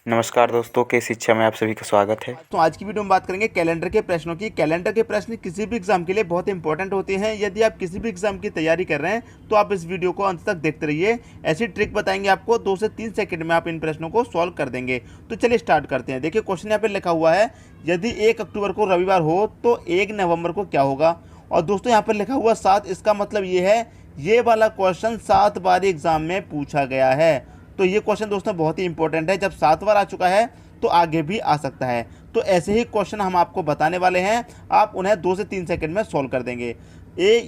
नमस्कार दोस्तों, के शिक्षा में आप सभी का स्वागत है। तो आज की वीडियो में बात करेंगे कैलेंडर के प्रश्नों की। कैलेंडर के प्रश्न किसी भी एग्जाम के लिए बहुत इंपॉर्टेंट होते हैं। यदि आप किसी भी एग्जाम की तैयारी कर रहे हैं तो आप इस वीडियो को अंत तक देखते रहिए। ऐसी ट्रिक बताएंगे आपको, 2 से 3 सेकंड में आप इन प्रश्नों को सॉल्व कर देंगे। तो चलिए स्टार्ट करते हैं। देखिए क्वेश्चन यहाँ पे लिखा हुआ है, यदि 1 अक्टूबर को रविवार हो तो 1 नवंबर को क्या होगा। और दोस्तों यहाँ पर लिखा हुआ 7, इसका मतलब ये है ये वाला क्वेश्चन 7 बार एग्जाम में पूछा गया है। तो ये क्वेश्चन दोस्तों बहुत ही इंपॉर्टेंट है। जब 7 बार आ चुका है तो आगे भी आ सकता है। तो ऐसे ही क्वेश्चन हम आपको बताने वाले हैं, आप उन्हें 2 से 3 सेकंड में सॉल्व कर देंगे।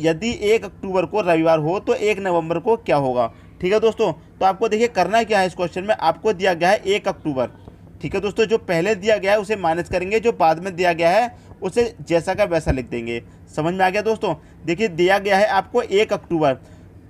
यदि 1 अक्टूबर को रविवार हो तो 1 नवंबर को क्या होगा। ठीक है दोस्तों, तो आपको देखिए करना क्या है। इस क्वेश्चन में आपको दिया गया है 1 अक्टूबर। ठीक है दोस्तों, जो पहले दिया गया है उसे माइनस करेंगे, जो बाद में दिया गया है उसे जैसा का वैसा लिख देंगे। समझ में आ गया दोस्तों। देखिए दिया गया है आपको 1 अक्टूबर,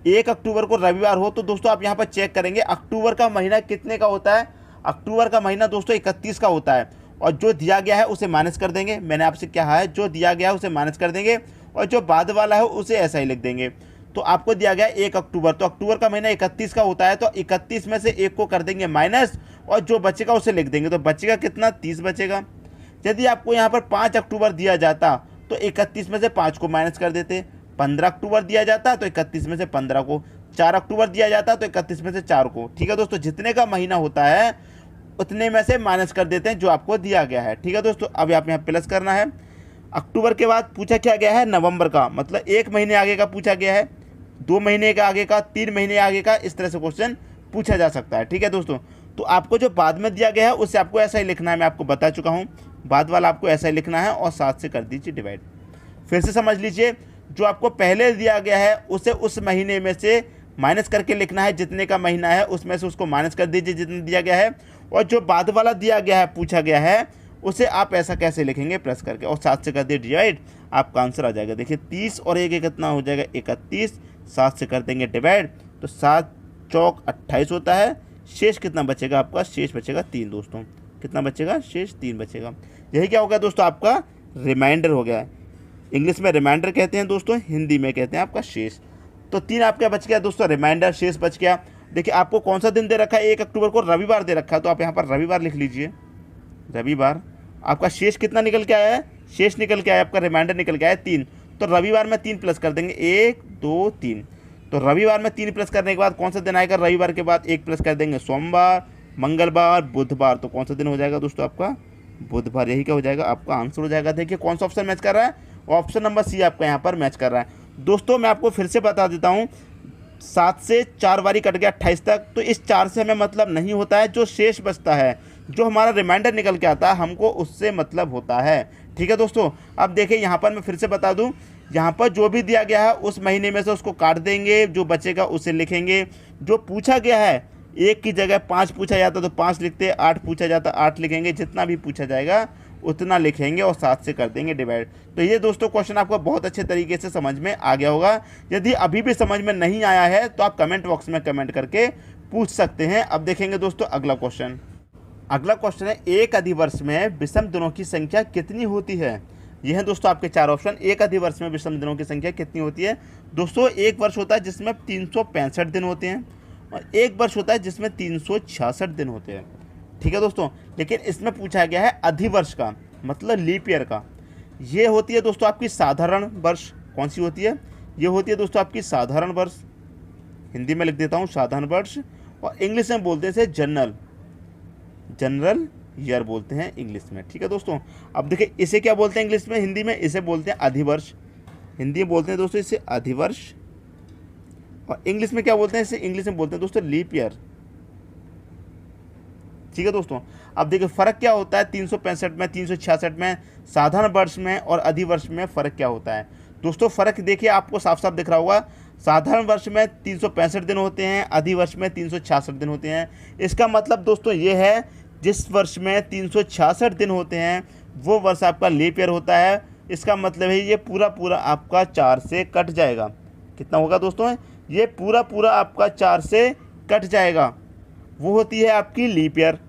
1 अक्टूबर को रविवार हो तो दोस्तों आप यहाँ पर चेक करेंगे अक्टूबर का महीना कितने का होता है। अक्टूबर का महीना दोस्तों 31 का होता है। और जो दिया गया है उसे माइनस कर देंगे। मैंने आपसे कहा है जो दिया गया है उसे माइनस कर देंगे और जो बाद वाला है उसे ऐसा ही लिख देंगे। तो आपको दिया गया है 1 अक्टूबर, तो अक्टूबर का महीना 31 का होता है, तो 31 में से 1 को कर देंगे माइनस और जो बचेगा उसे लिख देंगे। तो बचेगा कितना, 30 बचेगा। यदि आपको यहाँ पर 5 अक्टूबर दिया जाता तो 31 में से 5 को माइनस कर देते। 15 अक्टूबर दिया जाता तो 31 में से 15 को। 4 अक्टूबर दिया जाता तो 31 में से 4 को। ठीक है दोस्तों, जितने का महीना होता है उतने में से माइनस कर देते हैं जो आपको दिया गया है। ठीक है दोस्तों, अब आप यहाँ प्लस करना है। अक्टूबर के बाद पूछा क्या गया है, नवंबर का, मतलब 1 महीने आगे का पूछा गया है, 2 महीने का आगे का, 3 महीने आगे का, इस तरह से क्वेश्चन पूछा जा सकता है। ठीक है दोस्तों, तो आपको जो बाद में दिया गया है उससे आपको ऐसा ही लिखना है। मैं आपको बता चुका हूँ, बाद वाला आपको ऐसा ही लिखना है और 7 से कर दीजिए डिवाइड। फिर से समझ लीजिए, जो आपको पहले दिया गया है उसे उस महीने में से माइनस करके लिखना है। जितने का महीना है उसमें से उसको माइनस कर दीजिए जितना दिया गया है। और जो बाद वाला दिया गया है, पूछा गया है, उसे आप ऐसा कैसे लिखेंगे, प्लस करके और 7 से कर दिए डिवाइड। आपका आंसर आ जाएगा। देखिए 30 और 1 कितना हो जाएगा, 31। 7 से कर देंगे डिवाइड तो 7 चौक 28 होता है। शेष कितना बचेगा आपका, शेष बचेगा 3 दोस्तों। कितना बचेगा, शेष 3 बचेगा। यही क्या हो गया दोस्तों, आपका रिमाइंडर हो गया। इंग्लिश में रिमाइंडर कहते हैं दोस्तों, हिंदी में कहते हैं आपका शेष। तो 3 आपका बच गया दोस्तों, रिमाइंडर, शेष बच गया। देखिए आपको कौन सा दिन दे रखा है, 1 अक्टूबर को रविवार दे रखा है, तो आप यहाँ पर रविवार लिख लीजिए। रविवार। आपका शेष कितना निकल के आया है, शेष निकल के आया आपका, रिमाइंडर निकल के आया 3। तो रविवार में 3 प्लस कर देंगे, 1 2 3। तो रविवार में 3 प्लस करने के बाद कौन सा दिन आएगा, रविवार के बाद 1 प्लस कर देंगे, सोमवार, मंगलवार, बुधवार। तो कौन सा दिन हो जाएगा दोस्तों आपका, बुधवार। यही क्या हो जाएगा, आपका आंसर हो जाएगा। देखिए कौन सा ऑप्शन मैच कर रहा है, ऑप्शन नंबर सी आपका यहाँ पर मैच कर रहा है। दोस्तों मैं आपको फिर से बता देता हूँ, 7 से 4 बारी कट गया 28 तक, तो इस 4 से हमें मतलब नहीं होता है। जो शेष बचता है, जो हमारा रिमाइंडर निकल के आता है, हमको उससे मतलब होता है। ठीक है दोस्तों, अब देखिए यहाँ पर मैं फिर से बता दूँ, यहाँ पर जो भी दिया गया है उस महीने में से उसको काट देंगे, जो बचेगा उसे लिखेंगे। जो पूछा गया है, 1 की जगह 5 पूछा जाता तो 5 लिखते, 8 पूछा जाता 8 लिखेंगे, जितना भी पूछा जाएगा उतना लिखेंगे और 7 से कर देंगे डिवाइड। तो ये दोस्तों क्वेश्चन आपको बहुत अच्छे तरीके से समझ में आ गया होगा। यदि अभी भी समझ में नहीं आया है तो आप कमेंट बॉक्स में कमेंट करके पूछ सकते हैं। अब देखेंगे दोस्तों अगला क्वेश्चन। अगला क्वेश्चन है, एक अधिवर्ष में विषम दिनों की संख्या कितनी होती है। ये है दोस्तों आपके 4 ऑप्शन। एक अधिवर्ष में विषम दिनों की संख्या कितनी होती है। दोस्तों एक वर्ष होता है जिसमें 365 दिन होते हैं और एक वर्ष होता है जिसमें 366 दिन होते हैं। ठीक है दोस्तों, लेकिन इसमें पूछा गया है अधिवर्ष का, मतलब लीप ईयर का। ये होती है दोस्तों आपकी साधारण वर्ष। कौन सी होती है, ये होती है दोस्तों आपकी साधारण वर्ष। हिंदी में लिख देता हूँ साधारण वर्ष, और इंग्लिश में बोलते हैं इसे जनरल ईयर बोलते हैं इंग्लिश में। ठीक है दोस्तों, अब देखिए इसे क्या बोलते हैं इंग्लिश में, हिंदी में इसे बोलते हैं अधिवर्ष। हिंदी में बोलते हैं दोस्तों इसे अधिवर्ष, और इंग्लिश में क्या बोलते हैं इसे, इंग्लिश में बोलते हैं दोस्तों लीप ईयर। ठीक है दोस्तों, अब देखिए फर्क क्या होता है 365 में, 366 में, साधारण वर्ष में और अधिवर्ष में फर्क क्या होता है। दोस्तों फर्क देखिए आपको साफ साफ दिख रहा होगा। साधारण वर्ष में 365 दिन होते हैं, अधिवर्ष में 366 दिन होते हैं। इसका मतलब दोस्तों ये है, जिस वर्ष में 366 दिन होते हैं वो वर्ष आपका लीप ईयर होता है। इसका मतलब है ये पूरा पूरा आपका 4 से कट जाएगा। कितना होगा दोस्तों, ये पूरा पूरा आपका 4 से कट जाएगा, वो होती है आपकी लीप ईयर।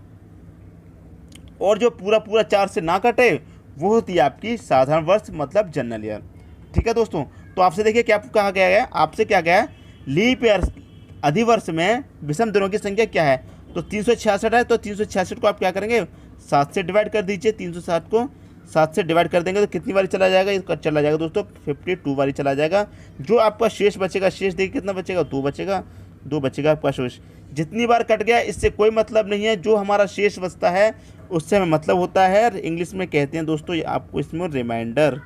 और जो पूरा पूरा 4 से ना कटे वो होती है आपकी साधारण वर्ष, मतलब जनरल ईयर। ठीक है दोस्तों, तो आपसे देखिए क्या कहा गया है, आपसे क्या गया है, लीप ईयर अधिवर्ष में विषम दिनों की संख्या क्या है। तो 366 है, तो 366 को आप क्या करेंगे 7 से डिवाइड कर दीजिए। 360 को 7 से डिवाइड कर देंगे तो कितनी बारी चला जाएगा, इसका चला जाएगा दोस्तों 52 बारी चला जाएगा। जो आपका शेष बचेगा, शेष देखिए कितना बचेगा, 2 बचेगा, 2 बचेगा आपका शेष। जितनी बार कट गया इससे कोई मतलब नहीं है, जो हमारा शेष बचता है उससे हमें मतलब होता है। इंग्लिश में कहते हैं दोस्तों आपको इसमें रिमाइंडर,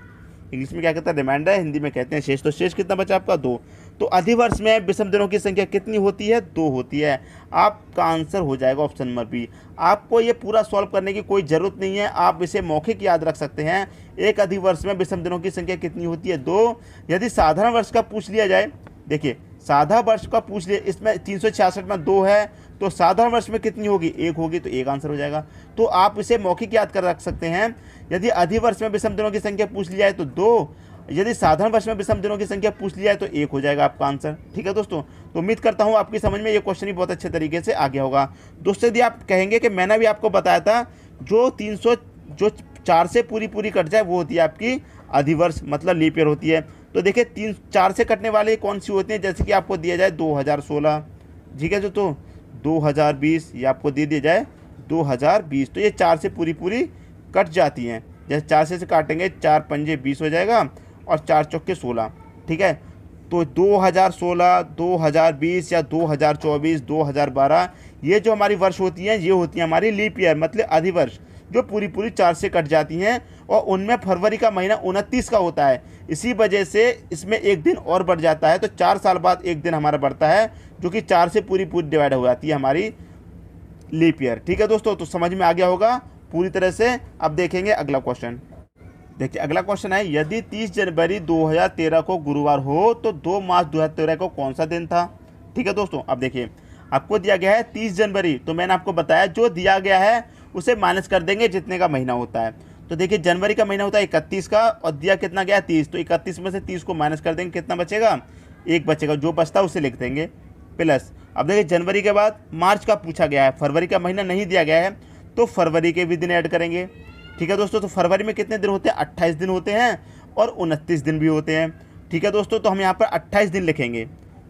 इंग्लिश में क्या कहते हैं रिमाइंडर, हिंदी में कहते हैं शेष। तो शेष कितना बचा आपका 2। तो अधिवर्ष में विषम दिनों की संख्या कितनी होती है, 2 होती है। आपका आंसर हो जाएगा ऑप्शन नंबर बी। आपको ये पूरा सॉल्व करने की कोई ज़रूरत नहीं है, आप इसे मौखिक याद रख सकते हैं। एक अधिवर्ष में विषम दिनों की संख्या कितनी होती है, 2। यदि साधारण वर्ष का पूछ लिया जाए, देखिए साधारण वर्ष का पूछ लिया, इसमें 366 में 2 है, तो साधारण वर्ष में कितनी होगी, 1 होगी, तो 1 आंसर हो जाएगा। तो आप इसे मौखिक याद कर रख सकते हैं। यदि अधिवर्ष में विषम दिनों की संख्या पूछ ली जाए तो 2, यदि साधारण वर्ष में विषम दिनों की संख्या पूछ ली जाए तो 1 हो जाएगा आपका आंसर। ठीक है दोस्तों, तो उम्मीद करता हूँ आपकी समझ में ये क्वेश्चन ही बहुत अच्छे तरीके से आ गया होगा। दोस्तों यदि आप कहेंगे कि मैंने भी आपको बताया था जो 4 से पूरी कट जाए वो होती है आपकी अधिवर्ष, मतलब लीप ईयर होती है। तो देखिए 4 से कटने वाले कौन सी होती हैं, जैसे कि आपको दिया जाए 2016, ठीक है दोस्तों 2020, ये आपको दे दिया जाए 2020, तो ये 4 से पूरी कट जाती हैं। जैसे 4 से काटेंगे 4 पंजे 20 हो जाएगा और 4 चौके 16, ठीक है। तो 2016, 2020 या 2024, 2012 ये जो हमारी वर्ष होती हैं ये होती हैं हमारी लीप ईयर, मतलब अधिवर्ष, जो पूरी 4 से कट जाती हैं। और उनमें फरवरी का महीना 29 का होता है, इसी वजह से इसमें एक दिन और बढ़ जाता है। तो 4 साल बाद एक दिन हमारा बढ़ता है, जो कि 4 से पूरी डिवाइड हो जाती है हमारी लीप ईयर। ठीक है दोस्तों, तो समझ में आ गया होगा पूरी तरह से। अब देखेंगे अगला क्वेश्चन। देखिए अगला क्वेश्चन है, यदि 30 जनवरी 2013 को गुरुवार हो तो 2 मार्च 2013 को कौन सा दिन था। ठीक है दोस्तों, अब देखिए आपको दिया गया है 30 जनवरी, तो मैंने आपको बताया जो दिया गया है उसे माइनस कर देंगे जितने का महीना होता है। तो देखिए जनवरी का महीना होता है 31 का और दिया कितना गया 30, तो 31 में से 30 को माइनस कर देंगे, कितना बचेगा 1 बचेगा, जो बचता है उसे लिख देंगे प्लस। अब देखिए जनवरी के बाद मार्च का पूछा गया है, फरवरी का महीना नहीं दिया गया है, तो फरवरी के भी दिन ऐड करेंगे। ठीक है दोस्तों, तो फरवरी में कितने दिन होते हैं, 28 दिन होते हैं और 29 दिन भी होते हैं। ठीक है दोस्तों, तो हम यहाँ पर 28 दिन लिखेंगे।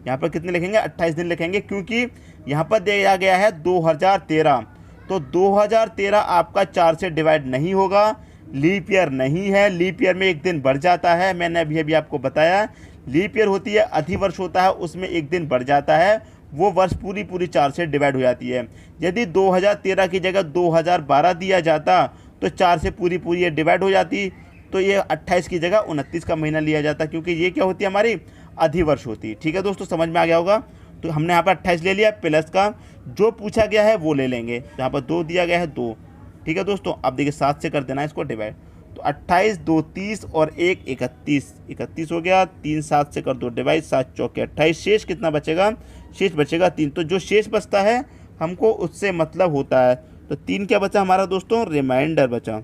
यहाँ पर कितने लिखेंगे, 28 दिन लिखेंगे, क्योंकि यहाँ पर दिया गया है 2013, तो 2013 आपका 4 से डिवाइड नहीं होगा, लीप ईयर नहीं है। लीप ईयर में एक दिन बढ़ जाता है, मैंने अभी आपको बताया लीप ईयर होती है, अधिवर्ष होता है, उसमें एक दिन बढ़ जाता है, वो वर्ष पूरी 4 से डिवाइड हो जाती है। यदि 2013 की जगह 2012 दिया जाता तो 4 से पूरी ये डिवाइड हो जाती, तो ये 28 की जगह 29 का महीना लिया जाता, क्योंकि ये क्या होती है हमारी अधिवर्ष होती है। ठीक है दोस्तों, समझ में आ गया होगा। तो हमने यहाँ पर 28 ले लिया, प्लस का जो पूछा गया है वो ले लेंगे, यहाँ पर 2 दिया गया है 2। ठीक है दोस्तों, अब देखिए 7 से कर देना इसको डिवाइड, तो 28, 2 30 और 1 31 हो गया। 3 7 से कर दो डिवाइड, 7 चौके 28, शेष कितना बचेगा, शेष बचेगा 3। तो जो शेष बचता है हमको उससे मतलब होता है, तो 3 क्या बचा हमारा दोस्तों, रिमाइंडर बचा।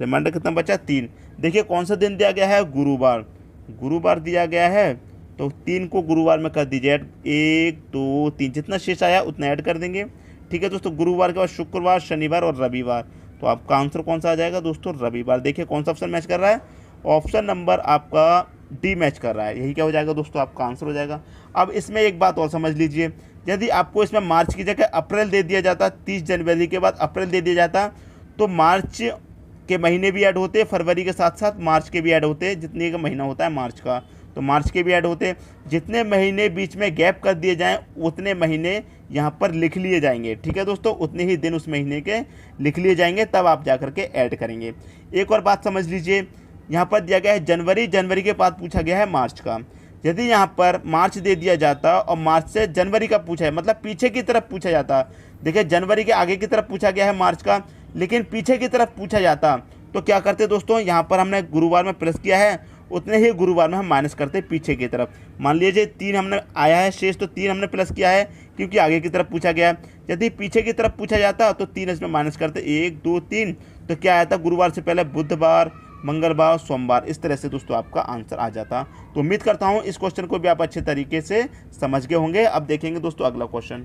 रिमाइंडर कितना बचा, 3। देखिए कौन सा दिन दिया गया है, गुरुवार दिया गया है, तो 3 को गुरुवार में कर दीजिए ऐड, 1 2 3, जितना शेष आया उतना ऐड कर देंगे। ठीक है दोस्तों, गुरुवार के बाद शुक्रवार, शनिवार और रविवार, तो आपका आंसर कौन सा आ जाएगा दोस्तों, रविवार। देखिए कौन सा ऑप्शन मैच कर रहा है, ऑप्शन नंबर आपका डी मैच कर रहा है, यही क्या हो जाएगा दोस्तों, आपका आंसर हो जाएगा। अब इसमें एक बात और समझ लीजिए, यदि आपको इसमें मार्च की जगह अप्रैल दे दिया जाता, 30 जनवरी के बाद अप्रैल दे दिया जाता, तो मार्च के महीने भी ऐड होते, फरवरी के साथ साथ मार्च के भी ऐड होते, जितने का महीना होता है मार्च का, तो मार्च के भी ऐड होते। जितने महीने बीच में गैप कर दिए जाएं उतने महीने यहाँ पर लिख लिए जाएंगे। ठीक है दोस्तों, उतने ही दिन उस महीने के लिख लिए जाएंगे, तब आप जा करके ऐड करेंगे। एक और बात समझ लीजिए, यहाँ पर दिया गया है जनवरी के बाद पूछा गया है मार्च का। यदि यहाँ पर मार्च दे दिया जाता और मार्च से जनवरी का पूछा है, मतलब पीछे की तरफ पूछा जाता, देखिए जनवरी के आगे की तरफ पूछा गया है मार्च का, लेकिन पीछे की तरफ पूछा जाता, तो क्या करते दोस्तों, यहाँ पर हमने गुरुवार में प्लस किया है, उतने ही गुरुवार में हम माइनस करते पीछे की तरफ। मान लीजिए 3 हमने आया है शेष, तो 3 हमने प्लस किया है क्योंकि आगे की तरफ पूछा गया है। यदि पीछे की तरफ पूछा जाता तो 3 इसमें माइनस करते, 1 2 3, तो क्या आया था, गुरुवार से पहले बुधवार, मंगलवार, सोमवार, इस तरह से दोस्तों आपका आंसर आ जाता। तो उम्मीद करता हूँ इस क्वेश्चन को भी आप अच्छे तरीके से समझ गए होंगे। अब देखेंगे दोस्तों अगला क्वेश्चन।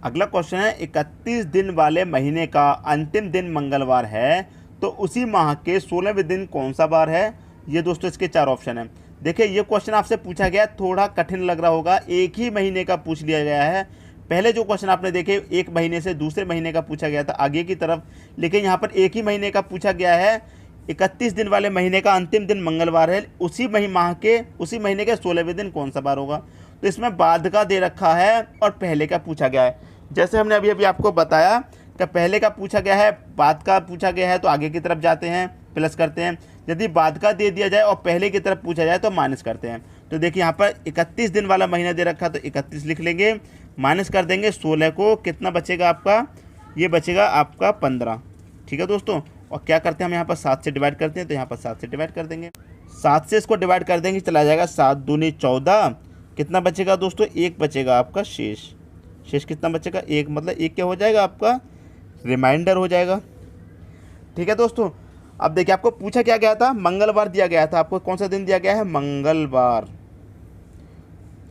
अगला क्वेश्चन है, 31 दिन वाले महीने का अंतिम दिन मंगलवार है, तो उसी माह के 16वें दिन कौन सा बार है। ये दोस्तों इसके 4 ऑप्शन हैं। देखिए ये क्वेश्चन आपसे पूछा गया, थोड़ा कठिन लग रहा होगा, एक ही महीने का पूछ लिया गया है, पहले जो क्वेश्चन आपने देखे एक महीने से दूसरे महीने का पूछा गया था आगे की तरफ, लेकिन यहाँ पर एक ही महीने का पूछा गया है। 31 दिन वाले महीने का अंतिम दिन मंगलवार है, उसी महीने के 16वें दिन कौन सा बार होगा। तो इसमें बाद का दे रखा है और पहले का पूछा गया है। जैसे हमने अभी आपको बताया कि पहले का पूछा गया है, बाद का पूछा गया है तो आगे की तरफ जाते हैं, प्लस करते हैं। यदि बाद का दे दिया जाए और पहले की तरफ पूछा जाए तो माइनस करते हैं। तो देखिए यहाँ पर 31 दिन वाला महीना दे रखा तो 31 लिख लेंगे, माइनस कर देंगे 16 को, कितना बचेगा आपका, ये बचेगा आपका 15। ठीक है दोस्तों, और क्या करते हैं हम यहाँ पर 7 से डिवाइड करते हैं, तो यहाँ पर 7 से डिवाइड कर देंगे। 7 से इसको डिवाइड कर देंगे, चला जाएगा 7 दूनी 14, कितना बचेगा दोस्तों, 1 बचेगा आपका शेष कितना बचेगा 1, मतलब 1 क्या हो जाएगा आपका रिमाइंडर हो जाएगा। ठीक है दोस्तों, अब देखिए आपको पूछा क्या गया था, मंगलवार दिया गया था, आपको कौन सा दिन दिया गया है, मंगलवार।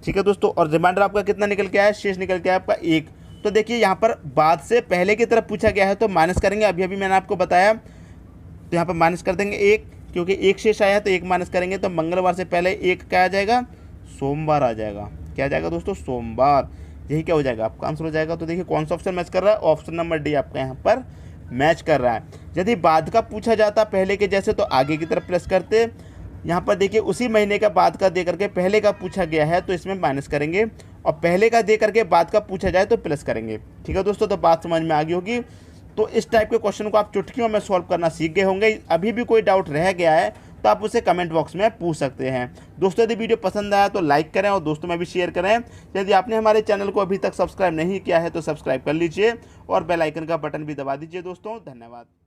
ठीक है दोस्तों, और रिमाइंडर आपका कितना निकल के आया, शेष निकल के आया आपका 1। तो देखिए यहाँ पर बाद से पहले की तरफ पूछा गया है तो माइनस करेंगे, अभी मैंने आपको बताया, तो यहाँ पर माइनस कर देंगे 1, क्योंकि 1 शेष आया है तो 1 माइनस करेंगे, तो मंगलवार से पहले 1 क्या आ जाएगा, सोमवार आ जाएगा। क्या आ जाएगा दोस्तों, सोमवार। यही क्या हो जाएगा आपका आंसर हो जाएगा। तो देखिए कौन सा ऑप्शन मैच कर रहा है, ऑप्शन नंबर डी आपका यहाँ पर मैच कर रहा है। यदि बाद का पूछा जाता पहले के जैसे तो आगे की तरफ प्लस करते, यहाँ पर देखिए उसी महीने का बाद का दे करके पहले का पूछा गया है तो इसमें माइनस करेंगे, और पहले का दे करके बाद का पूछा जाए तो प्लस करेंगे। ठीक है दोस्तों, तो बात समझ में आ गई होगी। तो इस टाइप के क्वेश्चन को आप चुटकियों में सॉल्व करना सीख गए होंगे। अभी भी कोई डाउट रह गया है तो आप उसे कमेंट बॉक्स में पूछ सकते हैं। दोस्तों यदि वीडियो पसंद आया तो लाइक करें और दोस्तों में भी शेयर करें। यदि आपने हमारे चैनल को अभी तक सब्सक्राइब नहीं किया है तो सब्सक्राइब कर लीजिए और बेल आइकन का बटन भी दबा दीजिए। दोस्तों धन्यवाद।